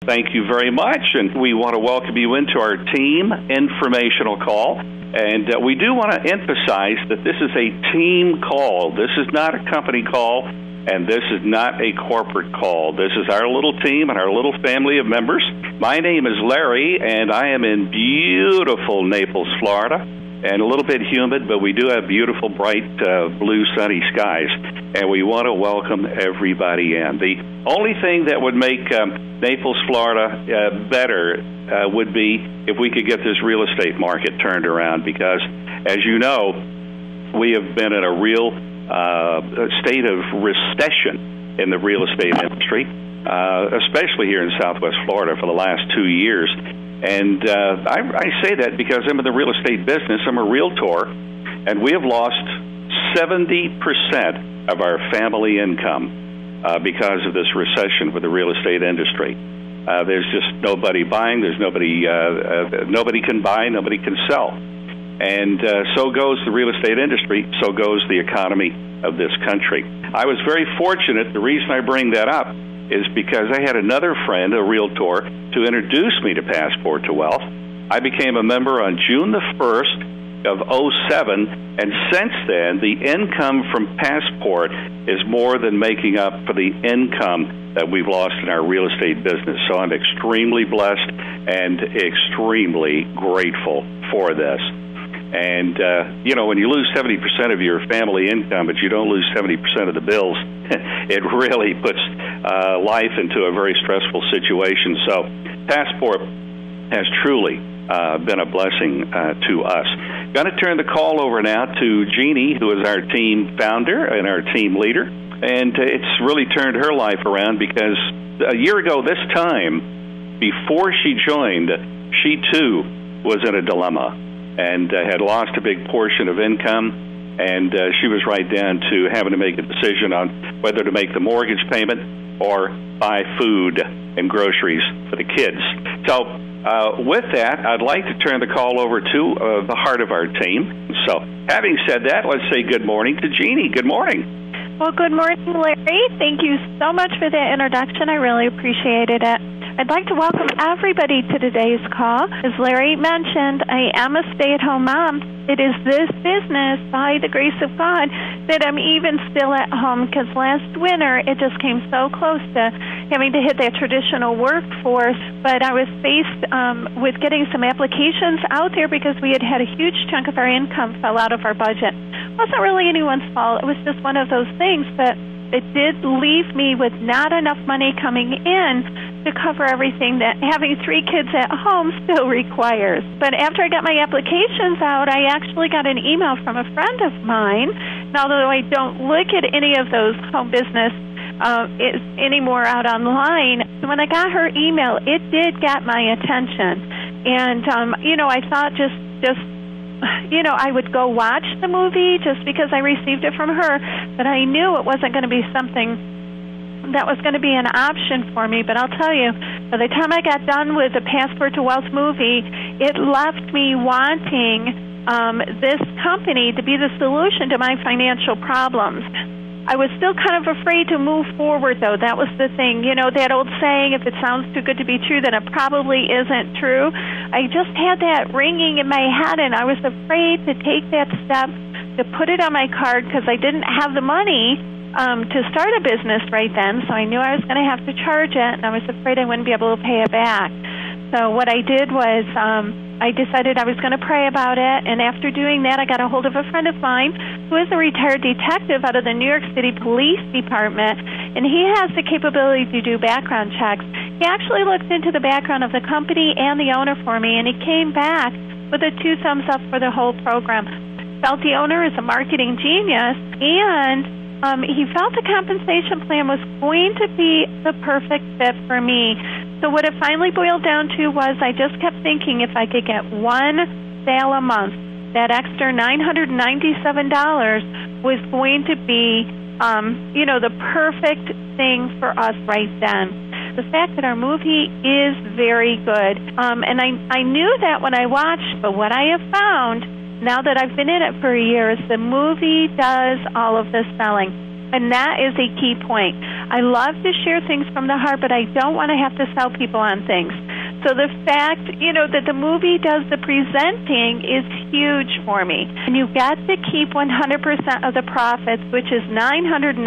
Thank you very much, and we want to welcome you into our team informational call. And we do want to emphasize that this is a team call. This is not a company call, and this is not a corporate call. This is our little team and our little family of members. My name is Larry, and I am in beautiful Naples, Florida. And a little bit humid, but we do have beautiful, bright, blue, sunny skies, and we want to welcome everybody in. The only thing that would make Naples, Florida better would be if we could get this real estate market turned around, because, as you know, we have been in a real state of recession in the real estate industry, especially here in Southwest Florida for the last 2 years. And I say that because I'm in the real estate business. I'm a realtor, and we have lost 70% of our family income because of this recession with the real estate industry. There's just nobody buying. There's nobody can buy, nobody can sell. And so goes the real estate industry, so goes the economy of this country. I was very fortunate. The reason I bring that up is because I had another friend, a realtor, to introduce me to Passport to Wealth. I became a member on June the 1st of 2007, and since then, the income from Passport is more than making up for the income that we've lost in our real estate business. So I'm extremely blessed and extremely grateful for this. And, when you lose 70% of your family income, but you don't lose 70% of the bills, it really puts life into a very stressful situation. So Passport has truly been a blessing to us. Going to turn the call over now to Jeannie, who is our team founder and our team leader. And it's really turned her life around, because a year ago this time, before she joined, she too was in a dilemma and had lost a big portion of income, and she was right down to having to make a decision on whether to make the mortgage payment or buy food and groceries for the kids. So with that, I'd like to turn the call over to the heart of our team. So having said that, let's say good morning to Jeannie. Good morning. Well, good morning, Larry. Thank you so much for that introduction. I really appreciated it. I'd like to welcome everybody to today's call. As Larry mentioned, I am a stay-at-home mom. It is this business, by the grace of God, that I'm even still at home, because last winter it just came so close to having to hit that traditional workforce. But I was faced with getting some applications out there because we had had a huge chunk of our income fell out of our budget. It wasn't really anyone's fault. It was just one of those things, but it did leave me with not enough money coming in to cover everything that having 3 kids at home still requires. But after I got my applications out, I actually got an email from a friend of mine. And although I don't look at any of those home business anymore out online, when I got her email, it did get my attention. And, I thought just I would go watch the movie just because I received it from her, but I knew it wasn't going to be something that was going to be an option for me. But I'll tell you, by the time I got done with the Passport to Wealth movie, it left me wanting this company to be the solution to my financial problems. I was still kind of afraid to move forward, though. That was the thing. That old saying, if it sounds too good to be true, then it probably isn't true. I just had that ringing in my head, and I was afraid to take that step to put it on my card, because I didn't have the money to start a business right then, so I knew I was going to have to charge it, and I was afraid I wouldn't be able to pay it back. So what I did was I decided I was going to pray about it, and after doing that, I got a hold of a friend of mine who is a retired detective out of the New York City Police Department, and he has the capability to do background checks. He actually looked into the background of the company and the owner for me, and he came back with a 2 thumbs up for the whole program. Felt the owner is a marketing genius, and he felt the compensation plan was going to be the perfect fit for me. So what it finally boiled down to was I just kept thinking if I could get 1 sale a month, that extra $997 was going to be, the perfect thing for us right then. The fact that our movie is very good. And I knew that when I watched, but what I have found now that I've been in it for a year is the movie does all of the selling. And that is a key point. I love to share things from the heart, but I don't want to have to sell people on things. So the fact, that the movie does the presenting is huge for me. And you get to keep 100% of the profits, which is $997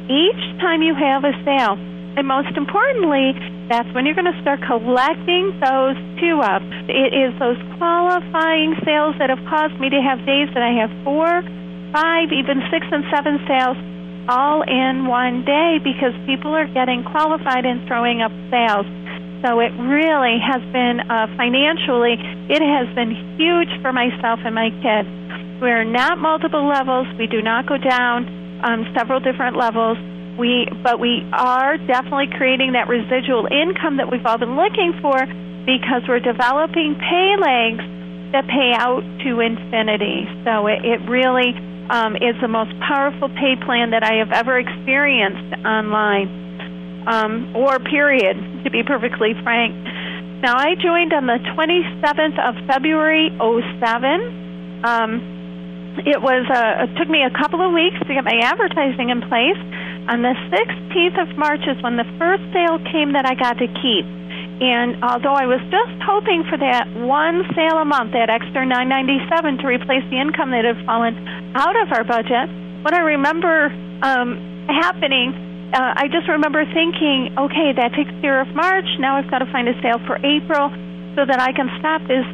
each time you have a sale. And most importantly, that's when you're going to start collecting those two-ups. It is those qualifying sales that have caused me to have days that I have 4, 5, even 6 and 7 sales all in one day because people are getting qualified and throwing up sales. So it really has been financially, it has been huge for myself and my kids. We're not multiple levels. We do not go down several different levels. But we are definitely creating that residual income that we've all been looking for because we're developing pay legs that pay out to infinity. So it really is the most powerful pay plan that I have ever experienced online, or period, to be perfectly frank. Now, I joined on the 27th of February, 2007. It took me a couple of weeks to get my advertising in place. On the 16th of March is when the first sale came that I got to keep. And although I was just hoping for that one sale a month, that extra $997 to replace the income that had fallen out of our budget, what I remember happening, I just remember thinking, okay, that takes care of March. Now I've got to find a sale for April so that I can stop this,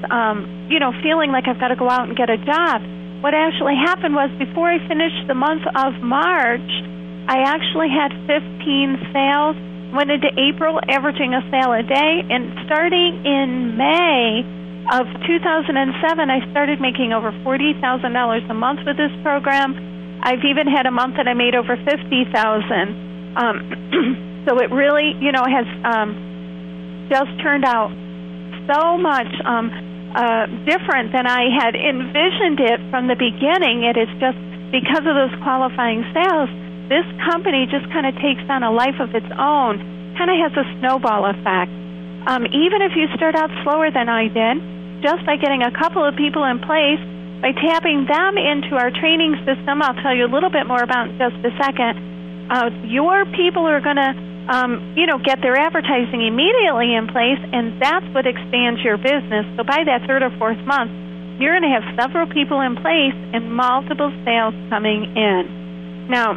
feeling like I've got to go out and get a job. What actually happened was before I finished the month of March, I actually had 15 sales, went into April averaging a sale a day, and starting in May of 2007, I started making over $40,000 a month with this program. I've even had a month that I made over $50,000. So it really, has just turned out so much different than I had envisioned it from the beginning. It is just because of those qualifying sales, this company just kind of takes on a life of its own, kind of has a snowball effect. Even if you start out slower than I did, just by getting a couple of people in place, by tapping them into our training system, I'll tell you a little bit more about in just a second, your people are going to, get their advertising immediately in place, and that's what expands your business. So by that third or fourth month, you're going to have several people in place and multiple sales coming in. Now,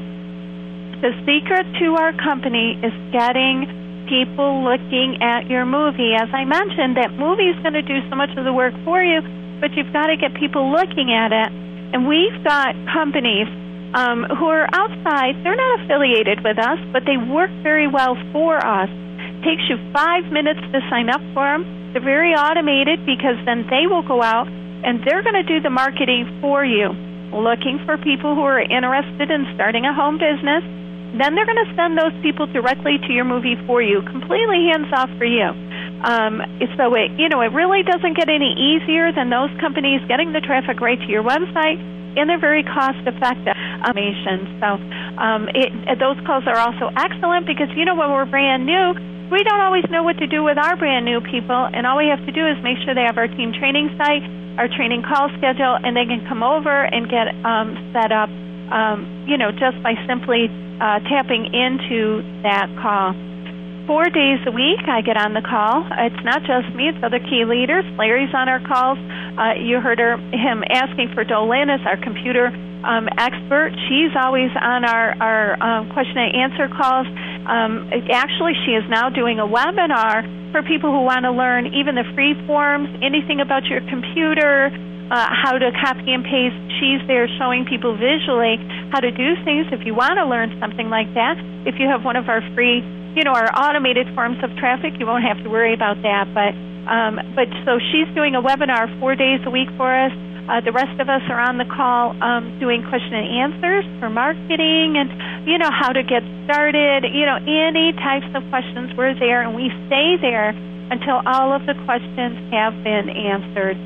the secret to our company is getting people looking at your movie. As I mentioned, that movie is going to do so much of the work for you, but you've got to get people looking at it. And we've got companies who are outside. They're not affiliated with us, but they work very well for us. It takes you 5 minutes to sign up for them. They're very automated because then they will go out and they're going to do the marketing for you, looking for people who are interested in starting a home business. Then they're going to send those people directly to your movie for you, completely hands-off for you. So it really doesn't get any easier than those companies getting the traffic right to your website, and they're very cost-effective. So those calls are also excellent because, when we're brand new, we don't always know what to do with our brand new people, and all we have to do is make sure they have our team training site, our training call schedule, and they can come over and get set up, just by simply tapping into that call. 4 days a week, I get on the call. It's not just me; it's other key leaders. Larry's on our calls. You heard him asking for Dolin as our computer expert. She's always on our question and answer calls. Actually, she is now doing a webinar for people who want to learn even the free forms, anything about your computer, how to copy and paste. She's there showing people visually how to do things if you want to learn something like that. If you have one of our free, our automated forms of traffic, you won't have to worry about that. But so she's doing a webinar 4 days a week for us. The rest of us are on the call doing question and answers for marketing and, how to get started. Any types of questions, we're there, and we stay there until all of the questions have been answered.